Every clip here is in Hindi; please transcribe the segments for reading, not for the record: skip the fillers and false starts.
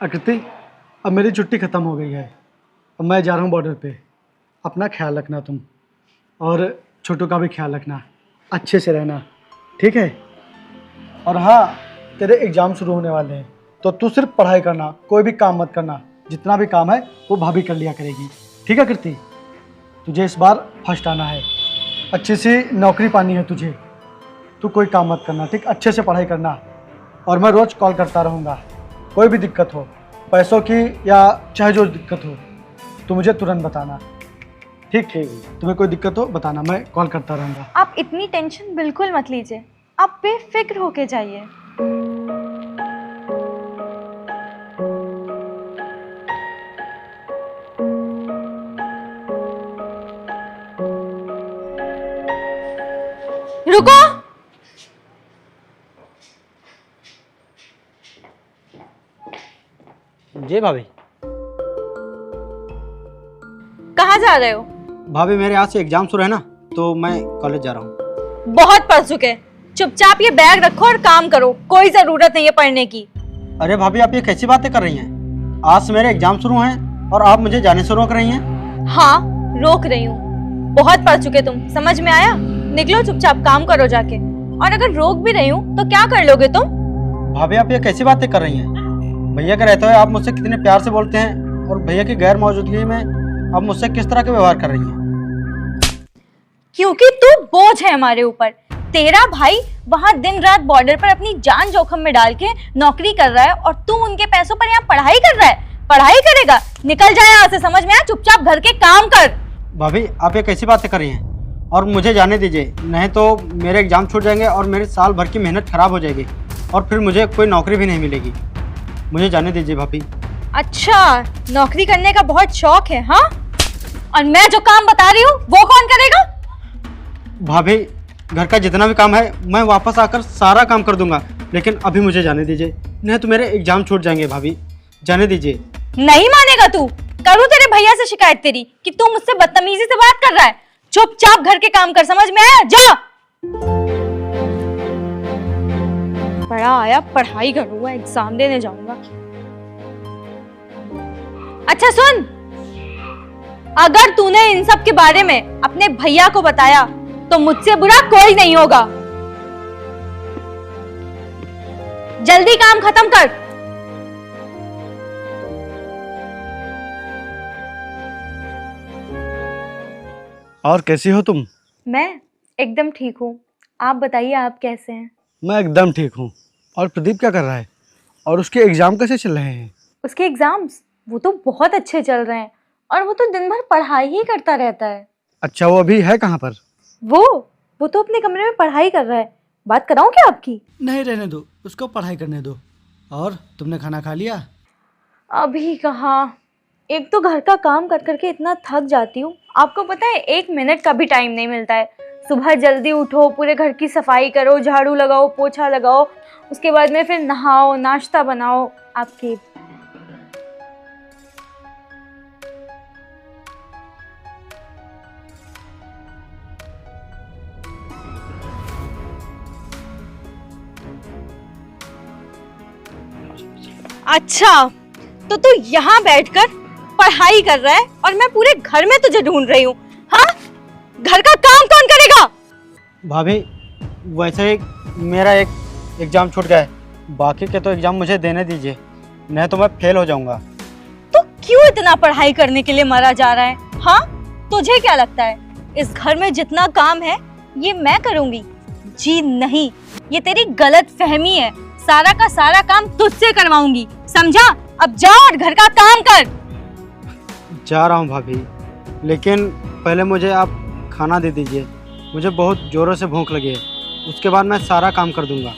आकृति, अब मेरी छुट्टी ख़त्म हो गई है। अब मैं जा रहा हूँ बॉर्डर पे। अपना ख्याल रखना तुम, और छोटू का भी ख्याल रखना, अच्छे से रहना, ठीक है? और हाँ, तेरे एग्ज़ाम शुरू होने वाले हैं, तो तू सिर्फ पढ़ाई करना, कोई भी काम मत करना। जितना भी काम है वो भाभी कर लिया करेगी, ठीक है आकृति? तुझे इस बार फर्स्ट आना है, अच्छी सी नौकरी पानी है तुझे। तू कोई काम मत करना, ठीक? अच्छे से पढ़ाई करना, और मैं रोज़ कॉल करता रहूँगा। कोई भी दिक्कत हो, पैसों की या चाहे जो दिक्कत हो, तो मुझे तुरंत बताना, ठीक? तुम्हें कोई दिक्कत हो बताना, मैं कॉल करता रहूँगा। आप इतनी टेंशन बिल्कुल मत लीजिए, आप बेफिक्र होके जाइए। रुको, जी भाभी। कहाँ जा रहे हो? भाभी मेरे आज से एग्जाम शुरू है ना, तो मैं कॉलेज जा रहा हूँ। बहुत पढ़ चुके, चुपचाप ये बैग रखो और काम करो, कोई जरूरत नहीं है पढ़ने की। अरे भाभी, आप ये कैसी बातें कर रही हैं? आज से मेरे एग्जाम शुरू हैं और आप मुझे जाने से रोक रही हैं। हाँ, रोक रही हूँ। बहुत पढ़ चुके तुम, समझ में आया? निकलो, चुपचाप काम करो जाके। और अगर रोक भी रही हूँ तो क्या कर लोगे तुम? भाभी, आप ये कैसी बातें कर रही हैं? भैया के रहते हुए आप मुझसे कितने प्यार से बोलते हैं, और भैया की गैर मौजूदगी में आप मुझसे किस तरह के व्यवहार कर रही हैं? क्योंकि तू बोझ है हमारे ऊपर। तेरा भाई वहाँ दिन रात बॉर्डर पर अपनी जान जोखिम में डाल के नौकरी कर रहा है, और तू उनके पैसों पर यहाँ पढ़ाई कर रहा है। पढ़ाई करेगा? निकल जाए यहाँ से, समझ में आया? चुपचाप घर के काम कर। भाभी, आप ये कैसी बातें कर रही हैं? और मुझे जाने दीजिए, नहीं तो मेरे एग्जाम छूट जाएंगे और मेरी साल भर की मेहनत खराब हो जाएगी, और फिर मुझे कोई नौकरी भी नहीं मिलेगी। मुझे जाने दीजिए भाभी। अच्छा, नौकरी करने का बहुत शौक है, हाँ? और मैं जो काम बता रही हूँ वो कौन करेगा? भाभी, घर का जितना भी काम है मैं वापस आकर सारा काम कर दूंगा, लेकिन अभी मुझे जाने दीजिए, नहीं तो मेरे एग्जाम छूट जाएंगे। भाभी, जाने दीजिए। नहीं मानेगा तू? करूँ तेरे भैया से शिकायत तेरी कि तू मुझसे बदतमीजी से बात कर रहा है? चुपचाप घर के काम कर, समझ में आया? जा। पढ़ा आया, पढ़ाई करूंगा, एग्जाम देने जाऊंगा। अच्छा सुन, अगर तूने इन सब के बारे में अपने भैया को बताया तो मुझसे बुरा कोई नहीं होगा। जल्दी काम खत्म कर। और कैसी हो तुम? मैं एकदम ठीक हूँ, आप बताइए आप कैसे हैं? मैं एकदम ठीक हूँ। और प्रदीप क्या कर रहा है? और उसके एग्ज़ाम कैसे चल रहे हैं? उसके एग्जाम्स वो तो बहुत अच्छे चल रहे हैं, और वो तो दिन भर पढ़ाई ही करता रहता है। अच्छा, वो अभी है कहाँ पर? वो तो अपने कमरे में पढ़ाई कर रहा है। बात कराऊं क्या आपकी? नहीं, रहने दो, उसको पढ़ाई करने दो। और तुमने खाना खा लिया? अभी कहाँ, एक तो घर का काम कर करके इतना थक जाती हूँ, आपको पता है 1 मिनट का भी टाइम नहीं मिलता है। सुबह जल्दी उठो, पूरे घर की सफाई करो, झाड़ू लगाओ, पोछा लगाओ, उसके बाद में फिर नहाओ, नाश्ता बनाओ। आपकी अच्छा, तो तू यहाँ बैठकर पढ़ाई कर रहा है और मैं पूरे घर में तुझे ढूंढ रही हूँ, हाँ? घर का काम कौन करेगा? भाभी, वैसे ही मेरा एक एग्जाम छूट गया है, बाकी के तो एग्जाम मुझे देने दीजिए, नहीं तो मैं फेल हो जाऊंगा। तो क्यों इतना पढ़ाई करने के लिए मरा जा रहा है, हाँ? तुझे क्या लगता है इस घर में जितना काम है ये मैं करूंगी? जी नहीं, ये तेरी गलत फहमी है। सारा का सारा काम तुझसे करवाऊंगी, समझा? अब जा और घर का काम कर। जा रहा हूँ भाभी, लेकिन पहले मुझे आप खाना दे दीजिए, मुझे बहुत जोरों से भूख लगी है, उसके बाद मैं सारा काम कर दूंगा।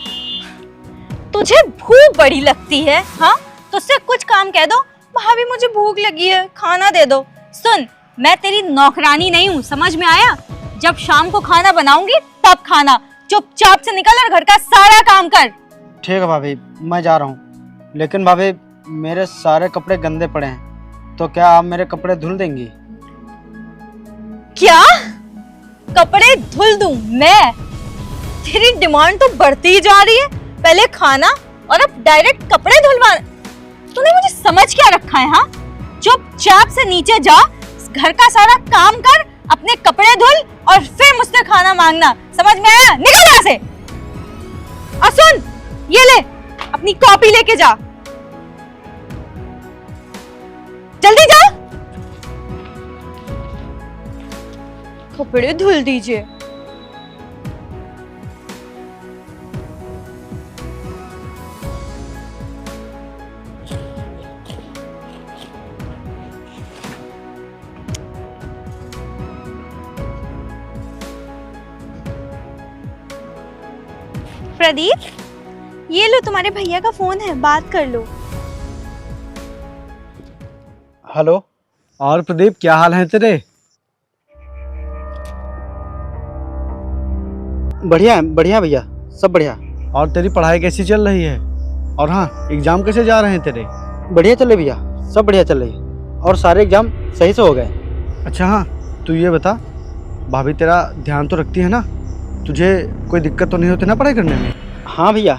तुझे भूख बड़ी लगती है, हाँ? तुझसे कुछ काम कह दो, भाभी मुझे भूख लगी है, खाना दे दो। सुन, मैं तेरी नौकरानी नहीं हूँ, समझ में आया? जब शाम को खाना बनाऊंगी तब खाना। चुपचाप से निकल और घर का सारा काम कर। ठीक है भाभी, मैं जा रहा हूँ, लेकिन भाभी मेरे सारे कपड़े गंदे पड़े हैं, तो क्या आप मेरे कपड़े धुल देंगी? क्या? कपड़े धुल दूं मैं? तेरी डिमांड तो बढ़ती ही जा रही है, पहले खाना और अब डायरेक्ट कपड़े धुलवा। तूने मुझे समझ क्या रखा है? हाँ, चुपचाप से नीचे जा, घर का सारा काम कर, अपने कपड़े धुल और फिर मुझसे खाना मांगना, समझ में आया? निकल यहाँ से। और सुन, ये ले, अपनी कॉपी लेके जा, जल्दी जा। कपड़े धुल दीजिए। प्रदीप, ये लो, तुम्हारे भैया का फोन है, बात कर लो। हेलो। और प्रदीप, क्या हाल है तेरे? बढ़िया बढ़िया भैया, सब बढ़िया। और तेरी पढ़ाई कैसी चल रही है? और हाँ, एग्जाम कैसे जा रहे हैं तेरे? बढ़िया चल रही भैया, सब बढ़िया चल रही और सारे एग्जाम सही से हो गए। अच्छा हाँ, तू ये बता, भाभी तेरा ध्यान तो रखती है ना? तुझे कोई दिक्कत तो नहीं होती ना पढ़ाई करने में? हाँ भैया,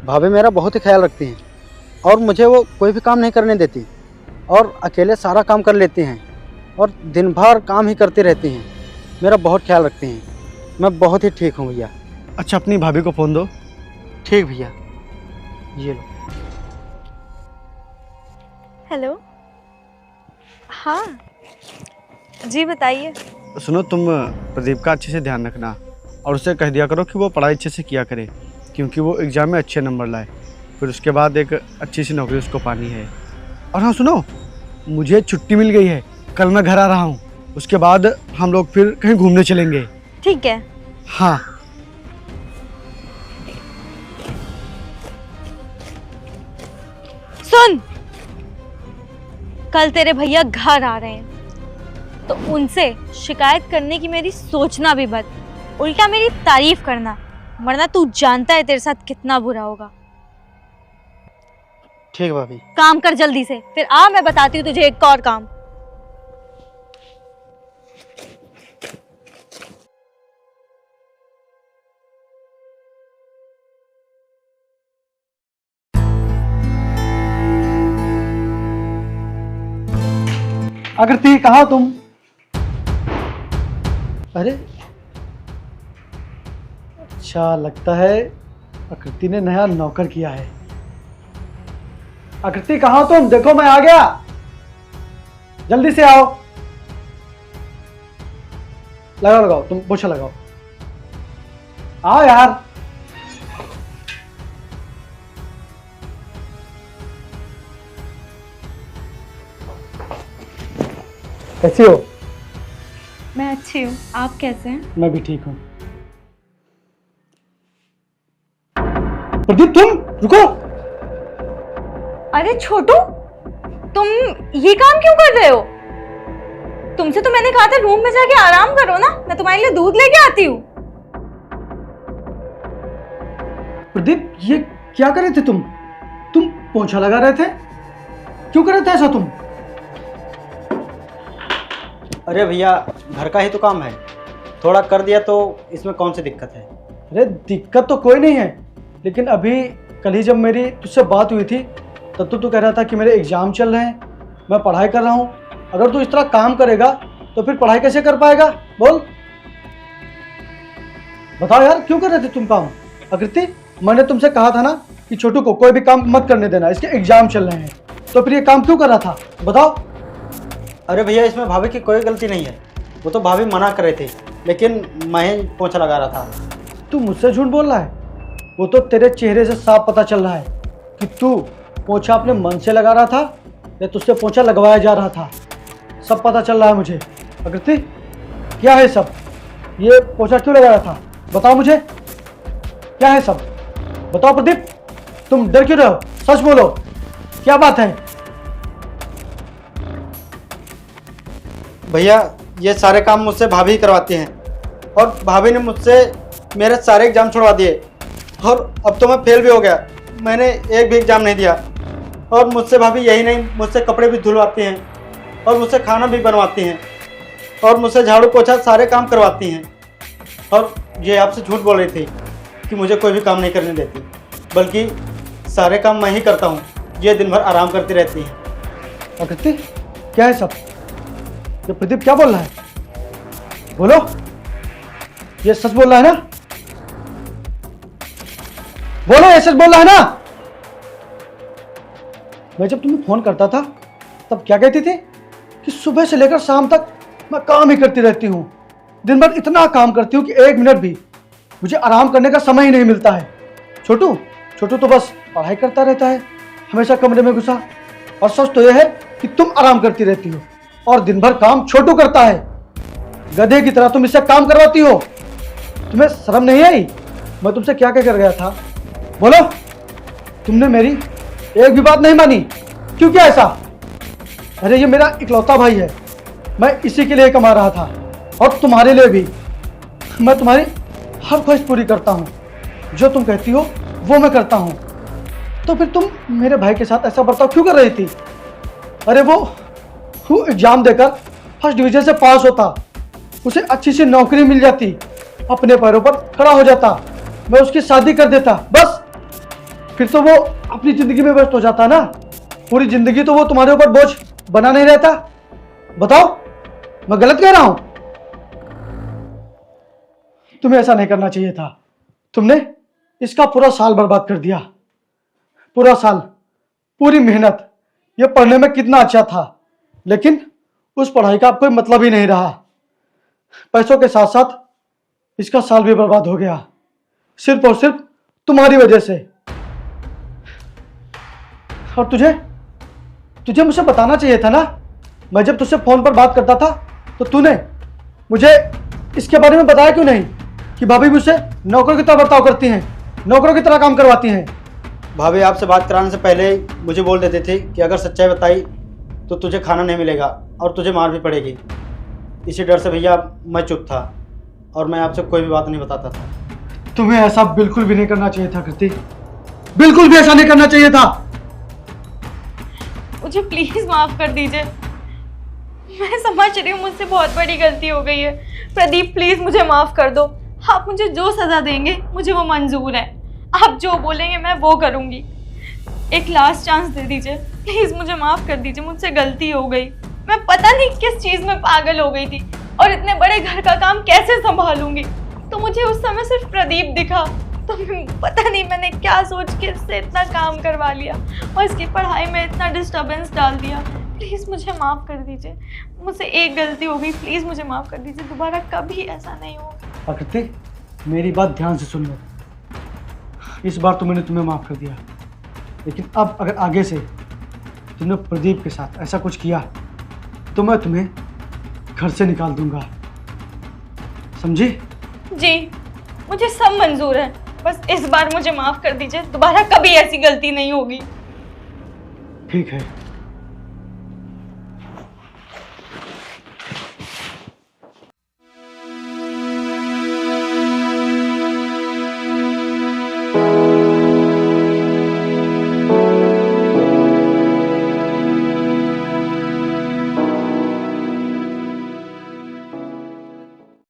भाभी मेरा बहुत ही ख्याल रखती हैं और मुझे वो कोई भी काम नहीं करने देती और अकेले सारा काम कर लेती हैं और दिन भर काम ही करती रहती हैं। मेरा बहुत ख्याल रखती हैं। मैं बहुत ही ठीक हूँ भैया। अच्छा, अपनी भाभी को फ़ोन दो। ठीक भैया, ये लो। हेलो। हाँ जी, बताइए। सुनो, तुम प्रदीप का अच्छे से ध्यान रखना और उसे कह दिया करो कि वो पढ़ाई अच्छे से किया करे, क्योंकि वो एग्ज़ाम में अच्छे नंबर लाए, फिर उसके बाद एक अच्छी सी नौकरी उसको पानी है। और हाँ सुनो, मुझे छुट्टी मिल गई है, कल मैं घर आ रहा हूँ, उसके बाद हम लोग फिर कहीं घूमने चलेंगे। ठीक है। हाँ। सुन, कल तेरे भैया घर आ रहे हैं तो उनसे शिकायत करने की मेरी सोचना भी मत, उल्टा मेरी तारीफ करना, वरना तू जानता है तेरे साथ कितना बुरा होगा। ठीक भाभी। काम कर जल्दी से, फिर आ, मैं बताती हूँ तुझे एक और काम। आकृति, कहाँ हो तुम? अरे अच्छा, लगता है आकृति ने नया नौकर किया है। आकृति, कहाँ हो तुम? देखो मैं आ गया, जल्दी से आओ। लगाओ लगाओ, तुम पोछा लगाओ, आओ यार। कैसी हो? मैं अच्छी हूँ, आप कैसे हैं? मैं भी ठीक हूँ। प्रदीप, तुम रुको। अरे छोटू, तुम ये काम क्यों कर रहे हो? तुमसे तो मैंने कहा था रूम में जाके आराम करो ना, मैं तुम्हारे लिए दूध लेके आती हूँ। प्रदीप, ये क्या कर रहे थे तुम? तुम पोछा लगा रहे थे, क्यों कर रहे थे ऐसा तुम? अरे भैया, घर का ही तो काम है, थोड़ा कर दिया तो इसमें कौन सी दिक्कत है? अरे दिक्कत तो कोई नहीं है, लेकिन अभी कल ही जब मेरी तुझसे बात हुई थी तब तो तू कह रहा था कि मेरे एग्जाम चल रहे हैं, मैं पढ़ाई कर रहा हूँ। अगर तू इस तरह काम करेगा तो फिर पढ़ाई कैसे कर पाएगा? बोल, बताओ यार, क्यों कर रहे थे तुम काम? आकृति, मैंने तुमसे कहा था ना कि छोटू को कोई भी काम मत करने देना, इसके एग्जाम चल रहे हैं, तो फिर ये काम क्यों कर रहा था? बताओ। अरे भैया, इसमें भाभी की कोई गलती नहीं है, वो तो भाभी मना कर रहे थे, लेकिन मैं ही पोछा लगा रहा था। तू मुझसे झूठ बोल रहा है? वो तो तेरे चेहरे से साफ पता चल रहा है कि तू पोछा अपने मन से लगा रहा था या तुझसे पोछा लगवाया जा रहा था। सब पता चल रहा है मुझे। आकृति, क्या है सब? ये पोछा क्यों लगा रहा था? बताओ मुझे, क्या है सब? बताओ प्रदीप, तुम डर क्यों रहे हो? सच बोलो, क्या बात है? भैया, ये सारे काम मुझसे भाभी ही करवाती हैं और भाभी ने मुझसे मेरे सारे एग्जाम छुड़वा दिए और अब तो मैं फेल भी हो गया। मैंने एक भी एग्जाम नहीं दिया और मुझसे भाभी यही नहीं, मुझसे कपड़े भी धुलवाती हैं और मुझसे खाना भी बनवाती हैं और मुझसे झाड़ू पोछा सारे काम करवाती हैं। और ये आपसे झूठ बोल रही थी कि मुझे कोई भी काम नहीं करने देती, बल्कि सारे काम मैं ही करता हूँ ये दिन भर आराम करती रहती हैं। प्रकृति, क्या है सब? ये प्रदीप क्या बोल रहा है? बोलो, ये सच बोल रहा है ना? बोलो, ये सच बोल रहा है ना? मैं जब तुम्हें फोन करता था तब क्या कहती थी कि सुबह से लेकर शाम तक मैं काम ही करती रहती हूँ, दिन भर इतना काम करती हूँ कि 1 मिनट भी मुझे आराम करने का समय ही नहीं मिलता है। छोटू छोटू तो बस पढ़ाई करता रहता है, हमेशा कमरे में घुसा। और सच तो यह है कि तुम आराम करती रहती हो और दिन भर काम छोटू करता है। गधे की तरह तुम इससे काम करवाती हो। तुम्हें शर्म नहीं आई? मैं तुमसे क्या क्या कर गया था? बोलो, तुमने मेरी एक भी बात नहीं मानी। क्यों, क्या ऐसा? अरे ये मेरा इकलौता भाई है, मैं इसी के लिए कमा रहा था और तुम्हारे लिए भी। मैं तुम्हारी हर ख्वाहिश पूरी करता हूँ, जो तुम कहती हो वो मैं करता हूँ। तो फिर तुम मेरे भाई के साथ ऐसा बर्ताव क्यों कर रही थी? अरे वो एग्जाम देकर फर्स्ट डिवीजन से पास होता, उसे अच्छी सी नौकरी मिल जाती, अपने पैरों पर खड़ा हो जाता, मैं उसकी शादी कर देता, बस। फिर तो वो अपनी जिंदगी में व्यस्त हो जाता ना। पूरी जिंदगी तो वो तुम्हारे ऊपर बोझ बना नहीं रहता। बताओ, मैं गलत कह रहा हूं? तुम्हें ऐसा नहीं करना चाहिए था। तुमने इसका पूरा साल बर्बाद कर दिया। पूरा साल, पूरी मेहनत। ये पढ़ने में कितना अच्छा था, लेकिन उस पढ़ाई का अब कोई मतलब ही नहीं रहा। पैसों के साथ साथ इसका साल भी बर्बाद हो गया, सिर्फ और सिर्फ तुम्हारी वजह से। और तुझे मुझे बताना चाहिए था ना। मैं जब तुझसे फोन पर बात करता था तो तूने मुझे इसके बारे में बताया क्यों नहीं कि भाभी मुझसे नौकरों की तरह बर्ताव करती हैं, नौकरों की तरह काम करवाती हैं। भाभी आपसे बात कराने से पहले ही मुझे बोल देते थे कि अगर सच्चाई बताई तो तुझे खाना नहीं मिलेगा और तुझे मार भी पड़ेगी। इसी डर से भैया मैं चुप था और मैं आपसे कोई भी बात नहीं बताता था। तुम्हें ऐसा बिल्कुल भी नहीं करना चाहिए था कृति, बिल्कुल भी ऐसा नहीं करना चाहिए था। मुझे प्लीज माफ कर दीजिए। मैं समझ रही हूँ मुझसे बहुत बड़ी गलती हो गई है। प्रदीप प्लीज मुझे माफ कर दो। आप मुझे जो सजा देंगे मुझे वो मंजूर है। आप जो बोलेंगे मैं वो करूँगी। एक लास्ट चांस दे दीजिए प्लीज, मुझे माफ कर दीजिए। मुझसे गलती हो गई। मैं पता नहीं किस चीज में पागल हो गई थी और इतने बड़े घर का काम कैसे संभालूंगी। तो मुझे उस समय सिर्फ प्रदीप दिखा, तो पता नहीं मैंने क्या सोच के इससे इतना काम करवा लिया और इसकी पढ़ाई में इतना डिस्टर्बेंस डाल दिया। प्लीज़ मुझे माफ़ कर दीजिए। मुझसे एक गलती हो गई, प्लीज़ मुझे माफ़ कर दीजिए। दोबारा कभी ऐसा नहीं होगा। प्रकृति, मेरी बात ध्यान से सुन लो। इस बार तो मैंने तुम्हें माफ़ कर दिया, लेकिन अब अगर आगे से तुमने प्रदीप के साथ ऐसा कुछ किया तो मैं तुम्हें घर से निकाल दूंगा, समझी? जी, मुझे सब मंजूर है, बस इस बार मुझे माफ़ कर दीजिए। दोबारा कभी ऐसी गलती नहीं होगी। ठीक है।